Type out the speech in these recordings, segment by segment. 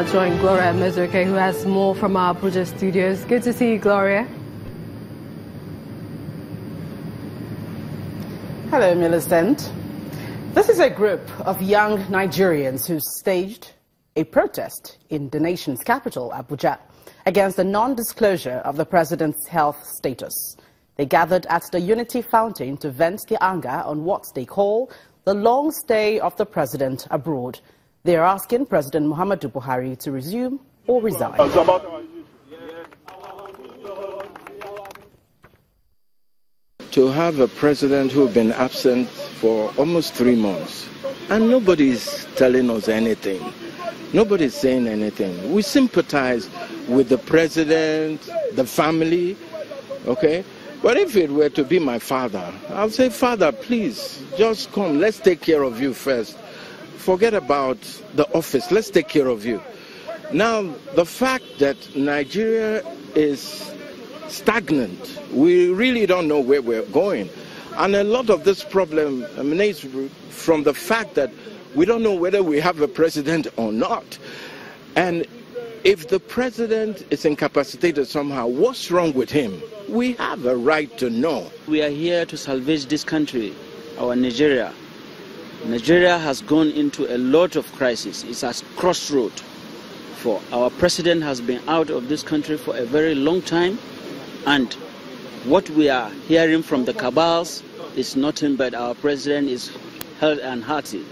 now join Gloria Mezoke, who has more from our Abuja studios. Good to see you, Gloria. Hello, Millicent. This is a group of young Nigerians who staged a protest in the nation's capital, Abuja, against the non-disclosure of the president's health status. They gathered at the Unity Fountain to vent their anger on what they call the long stay of the president abroad. They are asking President Muhammadu Buhari to resume or resign. To have a president who has been absent for almost 3 months, and nobody is telling us anything. Nobody is saying anything. We sympathize with the president, the family, okay? But if it were to be my father, I'll say, Father, please, just come. Let's take care of you first. Forget about the office. Let's take care of you. Now, the fact that Nigeria is stagnant, we really don't know where we're going. And a lot of this problem emanates from the fact that we don't know whether we have a president or not. And if the president is incapacitated somehow, what's wrong with him? We have a right to know. We are here to salvage this country, our Nigeria. Nigeria has gone into a lot of crisis. It's a crossroad. For our president has been out of this country for a very long time, and what we are hearing from the cabals is nothing but our president is held and hearty.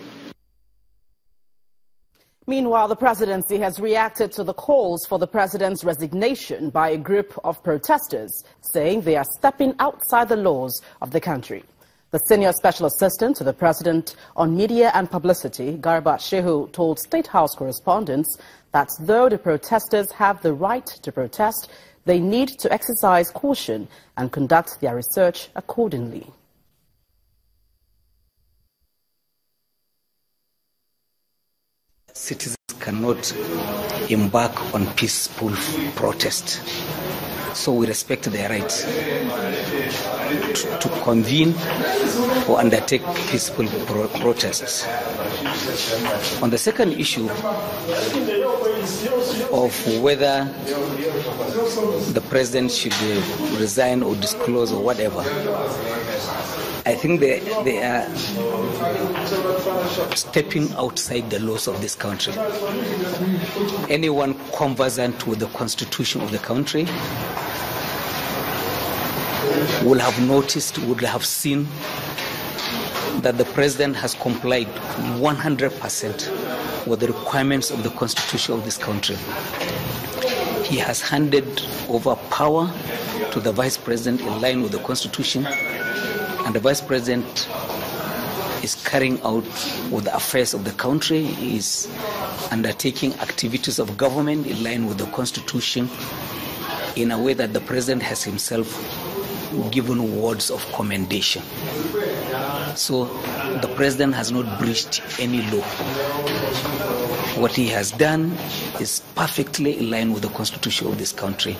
Meanwhile, the presidency has reacted to the calls for the president's resignation by a group of protesters, saying they are stepping outside the laws of the country. The senior special assistant to the president on media and publicity, Garba Shehu, told State House correspondents that though the protesters have the right to protest, they need to exercise caution and conduct their research accordingly. Citizens cannot embark on peaceful protest. So we respect their rights to convene or undertake peaceful protests. On the second issue of whether the president should resign or disclose or whatever, I think they are stepping outside the laws of this country. Anyone conversant with the constitution of the country will have noticed, would have seen that the president has complied 100% with the requirements of the constitution of this country. He has handed over power to the vice president in line with the constitution, and the vice president is carrying out with the affairs of the country. He is undertaking activities of government in line with the constitution in a way that the president has himself given words of commendation. So the president has not breached any law. What he has done is perfectly in line with the constitution of this country.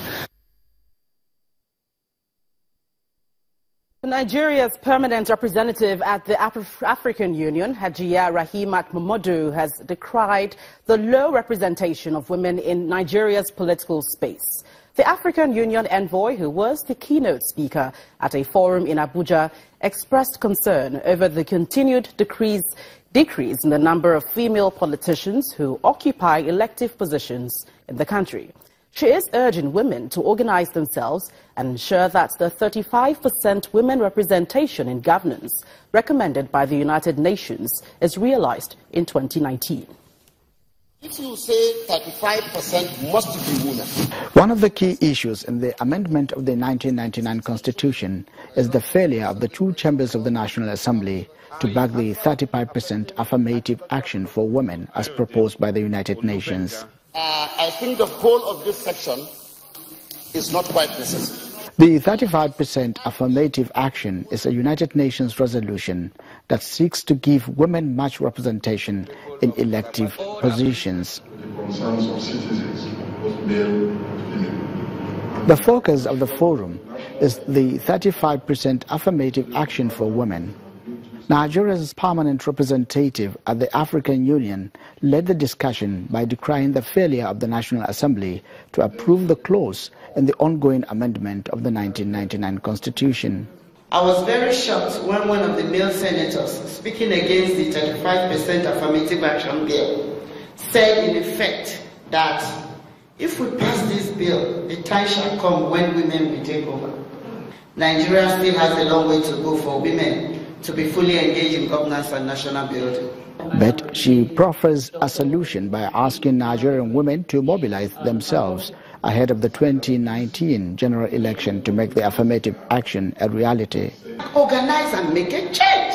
Nigeria's permanent representative at the African Union, Hajiya Rahimat Momodu, has decried the low representation of women in Nigeria's political space. The African Union envoy, who was the keynote speaker at a forum in Abuja, expressed concern over the continued decrease in the number of female politicians who occupy elective positions in the country. She is urging women to organize themselves and ensure that the 35% women representation in governance recommended by the United Nations is realized in 2019. If you say 35% must be women. One of the key issues in the amendment of the 1999 Constitution is the failure of the two chambers of the National Assembly to back the 35% affirmative action for women as proposed by the United Nations. I think the whole of this section is not quite necessary. The 35% affirmative action is a United Nations resolution that seeks to give women much representation in elective positions. The focus of the forum is the 35% affirmative action for women. Nigeria's permanent representative at the African Union led the discussion by decrying the failure of the National Assembly to approve the clause in the ongoing amendment of the 1999 Constitution. I was very shocked when one of the male senators, speaking against the 35% affirmative action bill, said in effect that if we pass this bill, the time shall come when women will take over. Nigeria still has a long way to go for women to be fully engaged in governance and national building. But she proffers a solution by asking Nigerian women to mobilize themselves ahead of the 2019 general election to make the affirmative action a reality. Organize and make a change.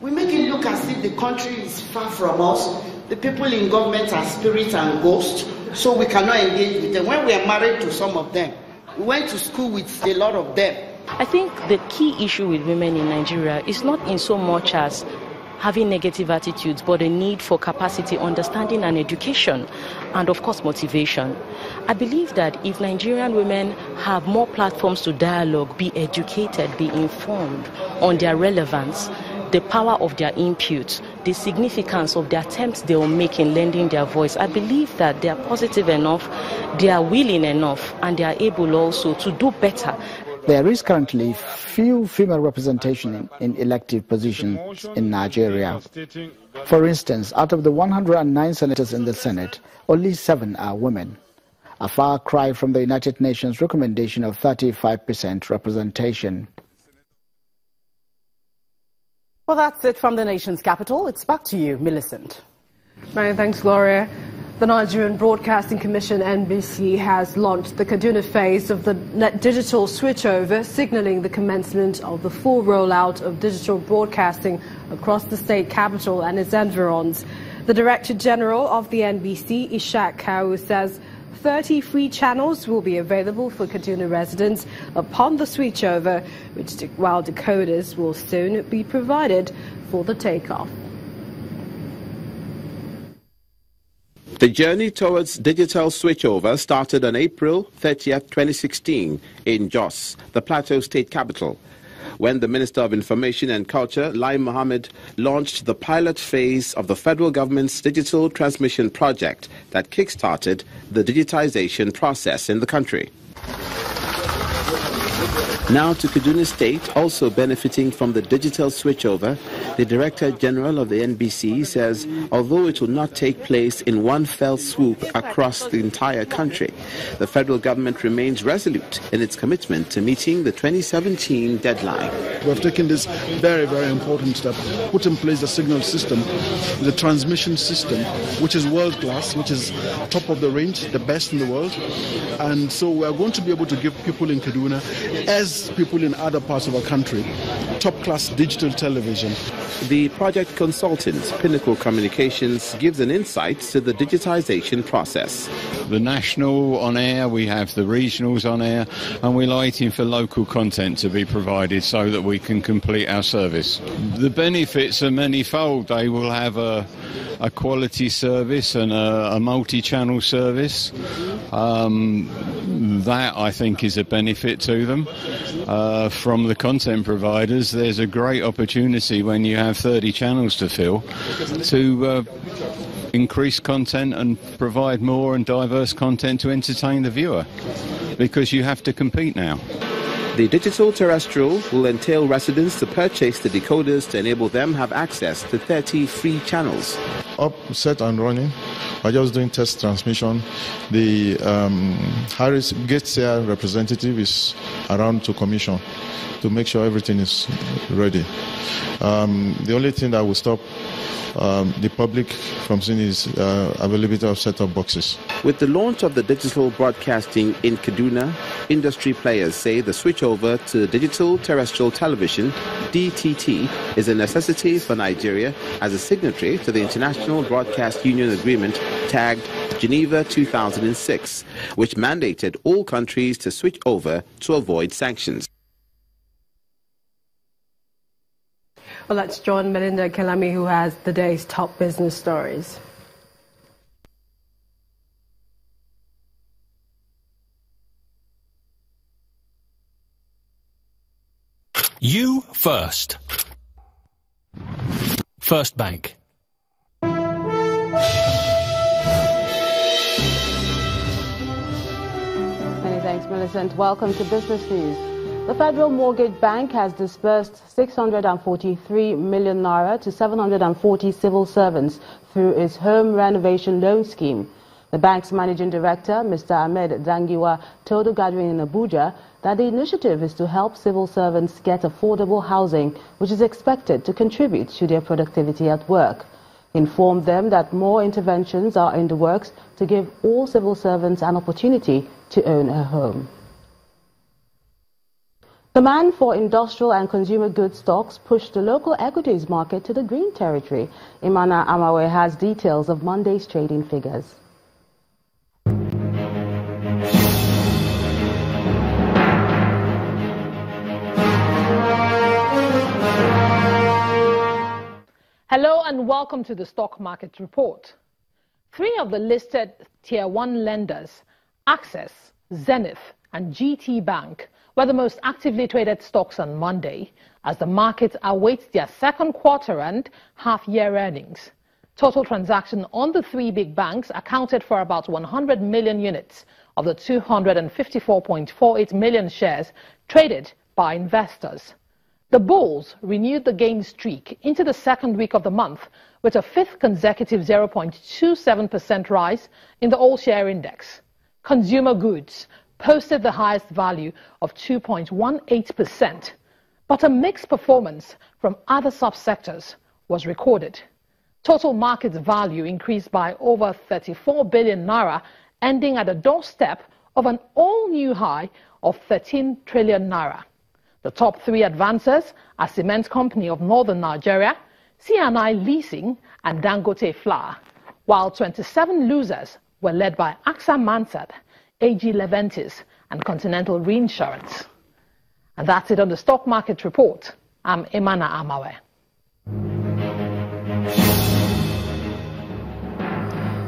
We make it look as if the country is far from us. The people in government are spirits and ghosts, so we cannot engage with them. When we are married to some of them, we went to school with a lot of them. I think the key issue with women in Nigeria is not in so much as having negative attitudes, but a need for capacity, understanding and education, and of course motivation. I believe that if Nigerian women have more platforms to dialogue, be educated, be informed on their relevance, the power of their input, the significance of the attempts they will make in lending their voice, I believe that they are positive enough, they are willing enough, and they are able also to do better. There is currently few female representation in elective positions in Nigeria. For instance, out of the 109 senators in the Senate, only 7 are women, a far cry from the United Nations recommendation of 35% representation. Well, that's it from the nation's capital. It's back to you, Millicent. Many thanks, Gloria. The Nigerian Broadcasting Commission, NBC, has launched the Kaduna phase of the digital switchover, signaling the commencement of the full rollout of digital broadcasting across the state capital and its environs. The Director General of the NBC, Ishaq Kawu, says 30 free channels will be available for Kaduna residents upon the switchover, while decoders will soon be provided for the takeoff. The journey towards digital switchover started on April 30th, 2016 in Jos, the Plateau State capital, when the Minister of Information and Culture, Lai Mohammed, launched the pilot phase of the federal government's digital transmission project that kick-started the digitization process in the country. Now to Kaduna State, also benefiting from the digital switchover, the Director General of the NBC says although it will not take place in one fell swoop across the entire country, the federal government remains resolute in its commitment to meeting the 2017 deadline. We have taken this very, very important step, put in place the signal system, the transmission system, which is world-class, which is top of the range, the best in the world. And so we are going to be able to give people in Kaduna, as people in other parts of our country, top-class digital television. The project consultant, Pinnacle Communications, gives an insight to the digitization process. The national on air, we have the regionals on air, and we're waiting for local content to be provided so that we can complete our service. The benefits are manifold. They will have a quality service and a multi-channel service. That, I think, is a benefit to them. From the content providers, there's a great opportunity when you have 30 channels to fill to increase content and provide more and diverse content to entertain the viewer, because you have to compete now. The digital terrestrial will entail residents to purchase the decoders to enable them have access to 30 free channels. Up, set and running. We're just doing test transmission. The Harris Gateshead representative is around to commission to make sure everything is ready. The only thing that will stop the public from seeing is availability of set-top boxes. With the launch of the digital broadcasting in Kaduna, industry players say the switchover to digital terrestrial television, DTT, is a necessity for Nigeria as a signatory to the International Broadcast Union Agreement tagged Geneva 2006, which mandated all countries to switch over to avoid sanctions. Well, let's join Melinda Kelami, who has the day's top business stories. You first. First Bank. Many thanks, Millicent. Welcome to Business News. The Federal Mortgage Bank has disbursed 643 million naira to 740 civil servants through its home renovation loan scheme. The bank's managing director, Mr. Ahmed Dangiwa, told a gathering in Abuja that the initiative is to help civil servants get affordable housing, which is expected to contribute to their productivity at work. He informed them that more interventions are in the works to give all civil servants an opportunity to own a home. Demand for industrial and consumer goods stocks pushed the local equities market to the green territory. Imana Amawe has details of Monday's trading figures. Hello and welcome to the Stock Market Report. 3 of the listed Tier 1 lenders, Access, Zenith and GT Bank, were the most actively traded stocks on Monday as the market awaits their second quarter and half-year earnings. Total transaction on the 3 big banks accounted for about 100 million units of the 254.48 million shares traded by investors. The bulls renewed the gain streak into the second week of the month with a 5th consecutive 0.27% rise in the all-share index. Consumer goods posted the highest value of 2.18%, but a mixed performance from other subsectors was recorded. Total market value increased by over 34 billion naira, ending at a doorstep of an all-new high of 13 trillion naira. The top 3 advancers are Cement Company of Northern Nigeria, C&I Leasing and Dangote Flour, while 27 losers were led by AXA Mansard, AG Leventis and Continental Reinsurance. And that's it on the Stock Market Report. I'm Imana Amawe.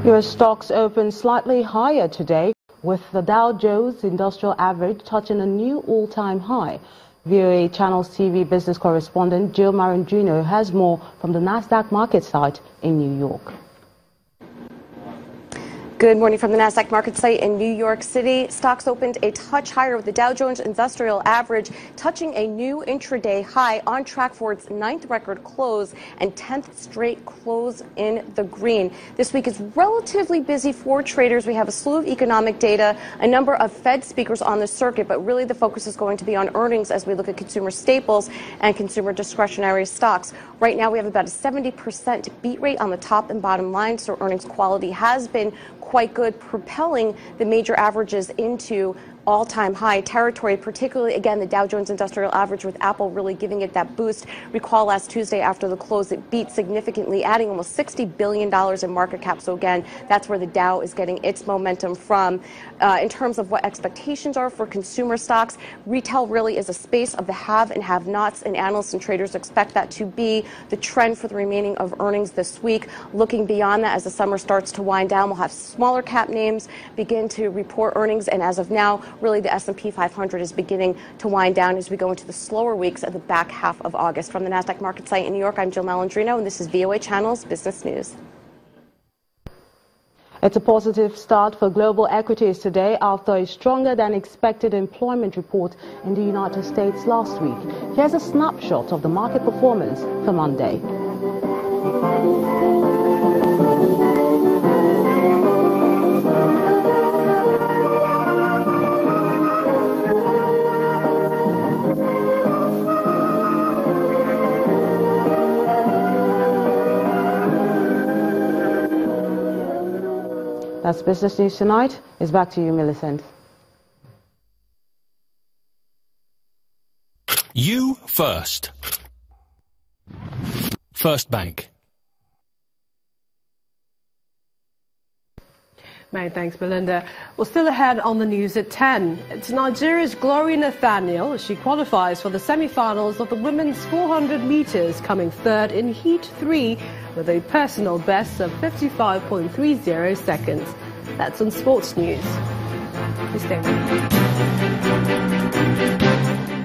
US stocks opened slightly higher today, with the Dow Jones Industrial Average touching a new all-time high. VOA Channels TV business correspondent Jill Marangino has more from the Nasdaq market site in New York. Good morning from the Nasdaq market site in New York City. Stocks opened a touch higher with the Dow Jones Industrial Average touching a new intraday high on track for its 9th record close and 10th straight close in the green. This week is relatively busy for traders. We have a slew of economic data, a number of Fed speakers on the circuit, but really the focus is going to be on earnings as we look at consumer staples and consumer discretionary stocks. Right now we have about a 70% beat rate on the top and bottom line, so earnings quality has been quite good, propelling the major averages into all-time high territory, particularly, again, the Dow Jones Industrial Average with Apple really giving it that boost. Recall last Tuesday after the close, it beat significantly, adding almost $60 billion in market cap. So again, that's where the Dow is getting its momentum from. In terms of what expectations are for consumer stocks, retail really is a space of the have and have-nots, and analysts and traders expect that to be the trend for the remaining of earnings this week. Looking beyond that, as the summer starts to wind down, we'll have smaller cap names begin to report earnings, and as of now, really the S&P 500 is beginning to wind down as we go into the slower weeks at the back half of August. From the Nasdaq market site in New York, I'm Jill Malandrino, and this is VOA Channels Business News. It's a positive start for global equities today after a stronger than expected employment report in the United States last week. Here's a snapshot of the market performance for Monday. That's Business News Tonight. It's back to you, Millicent. You first. First Bank. Many thanks, Belinda. Well, still ahead on the news at 10. It's Nigeria's Gloria Nathaniel. She qualifies for the semi-finals of the women's 400 meters, coming third in Heat 3 with a personal best of 55.30 seconds. That's on Sports News. Please stay with me.